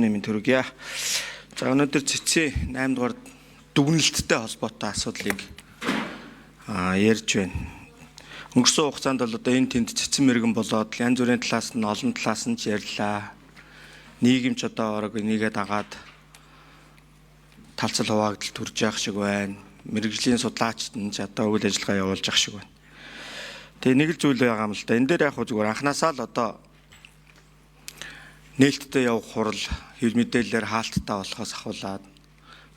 Нэмийн төрөгье. За өнөөдөр цэцгийн 8 дугаар дүгнэлттэй холбоотой асуудлыг ярьж байна. Өнгөрсөн хугацаанд бол одоо энэ тэнд цэцэн мэрэгэн болоод янз бүрийн талаас нь олон талаас нь ярьлаа. Нийгэмч одоо орог энийгээ дагаад талцал хуваагдал төрж явах шиг байна. Мэргэжлийн судлаачид нь ч одоо үйл ажиллагаа явуулж явах шиг байна. Тэгээ нэг л зүйл байгаа юм л да. Энэ дээр яг зүгээр анханасаа л одоо нээлттэй явах хурал хэв мэдээлэлээр хаалттай болохоос ахуулаад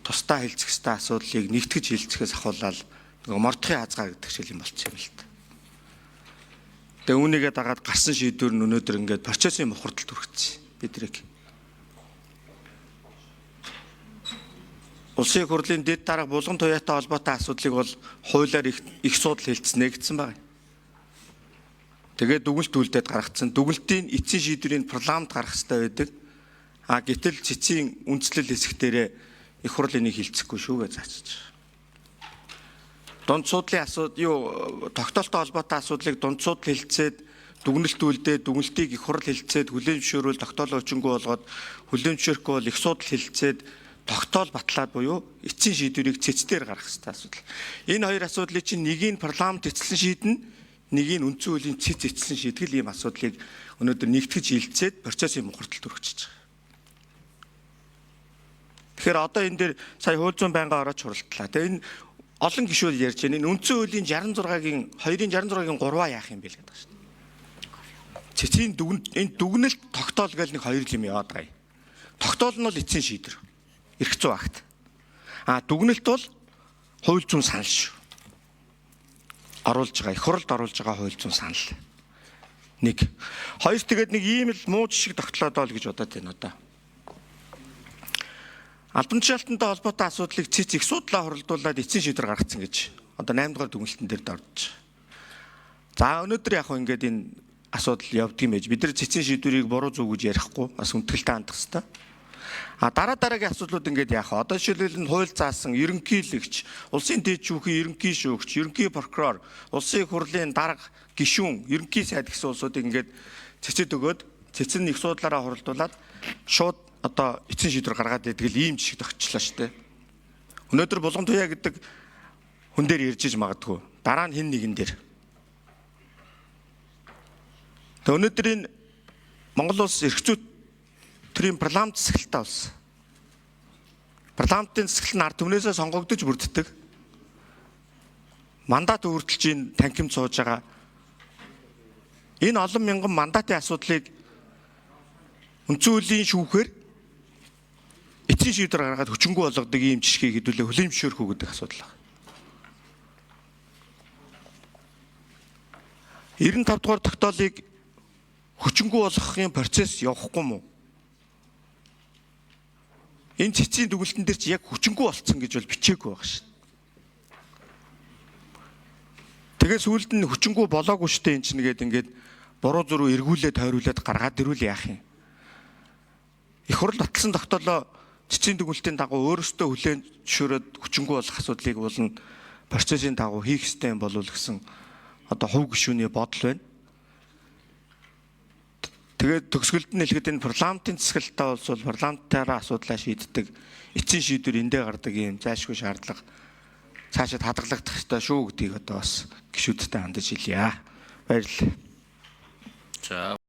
тусдаа хэлцэх хэвээр асуудлыг нэгтгэж хэлцэхээс ахуулаад мордохын хазгаа гэдэг шиг юм болчих юм л та. Тэгээ үүнийгээ дагаад гарсан шийдвэр нь өнөөдөр ингээд процессын мухардалд хүргэсэн бидрийг. Улсын их хурлын дэд дарга булган туяатай холбоотой асуудлыг бол хуулиар их судал хэлцснэ гэсэн байна. Тэгээд дүгнэлт үлдээд гаргацсан. Дүгнэлтийн эцсийн шийдвэрийн парламент гаргах хэрэгтэй байдаг. Гэтэл цэцгийн үндслэл хэсэг дээрээ их хурл энийг хилцэхгүй шүү гэж заачиж байгаа. Дунд суудлын тогтоолтой холбоотой асуудлыг дунд судал хэлцээд дүгнэлт үлдээд дүгнэлтийг их хурл хэлцээд хүлээн зөвшөөрөл тогтоол өчнгөө болгоод хүлээн зөвшөөрөхгүй бол их судал хэлцээд тогтоол батлаад буюу эцсийн шийдвэрийг цэцдээр гаргах хэрэгтэй асуудал. Энэ хоёр асуудлыг чинь нэгийг парламент эцэлсэн шийднэ. Нэгийг үндсэн хуулийн цэц эцэлсэн шийтгэл ийм асуудлыг өнөөдөр нэгтгэж хилцээд процессын мухардалд хүрчихэж байгаа. Тэгэхээр одоо энэ дээр сая хууль зүйн байнга ороод чуралтлаа. Тэгээ энэ олон гишүүд ярьж байна. Энэ үндсэн хуулийн 66-гийн 266-гийн 3-аа яах юм бэ гэдэг байна шүү дээ. Цэцгийн энэ дүгнэлт тогтоол гэж нэг хоёр юм яваад байгаа юм. Тогтоол нь бол эцсийн шийдвэр. Эрх зүйн акт. Дүгнэлт бол хууль зүйн санал шүү. Оруулж байгаа их хурлд оруулж байгаа хууль зүйн санал. Нэг. Хоёр тэгээд нэг ийм л муу жишг тогтлоод ол гэж бодоод байна одоо. Албан тушаалтантай холбоотой асуудлыг цэц их судлаа хуралдуулаад эцсийн шийдвэр гаргацсан гэж одоо 8 дугаар дүгнэлтэн дээр дордож. За өнөөдөр яг хөө ингээд энэ асуудал явдаг юм байж. Бид нар цэцгийн шийдвэрийг буруу зөв гэж ярихгүй бас хүндэтгэлтэй хандах хэрэгтэй. Дараагийн асуудлууд ингээд яах вэ? Одоо жишээлбэл хууль заасан ерөнхийлөгч, улсын дэд шүүхийн ерөнхий шүүгч, ерөнхий прокурор, улсын их хурлын дарга гишүүн, ерөнхий сайд гэсэн улсуудыг ингээд цэцэд өгөөд цэцэн их судлаараа хуралдуулаад шууд одоо эцсийн шийдвэр гаргаад байдаг л ийм жишг тогтчлаа шүү дээ. Өнөөдөр булган туяа гэдэг хүн дээр ярьж иж магадгүй. Дараа нь хэн нэгэн дээр. Тэгээ өнөөдөр энэ Монгол улс эрх зүйн төрийн парламент засаглалтаа болсон. Парламентын засаглал нь ард түмнээсээ сонгогдож бүрддэг. Мандат өөрчилж ийн танхимд сууж байгаа. Энэ олон мянган мандатын асуудлыг үндсэн хуулийн шүүхээр эцсийн шийдвэр гаргаад хүчингү болгодог ийм жишгийг хэдүүлээ хүлээн зөвшөөрөх үү гэдэг асуудал байна. 95 дугаар тогтоолыг хүчингү болгохын процесс явахгүй мүү? Энэ цэцгийн дүгнэлтэн дээр чи яг хүчингү болцсон гэж бол бичээгүй байгаа шин. Тэгээ сүүлд нь хүчингү болоогүй штэ энэ чинь ингээд буруу зуруу эргүүлээд тойруулаад гаргаад ирүүл яах юм. Их хурл батлсан тогтоолоо цэцгийн дүгнэлтийн дагуу өөрөөсөө хүлээн зөвшөөрөөд хүчингү болох асуудлыг болно процессын дагуу хийх ёстой юм болов гэсэн одоо хувь гишүүний бодол байна. Тэгээд төгсгөлд нь хэлэхэд энэ парламентын засаглалтаа бол парламентаараа асуудлаа шийддэг эцсийн шийдвэр эндээ гардаг юм зайлшгүй шаардлага цаашид хадгалагдах ёстой шүү гэдгийг одоо бас гишүүдтэй хандаж хэлье. Баярлалаа.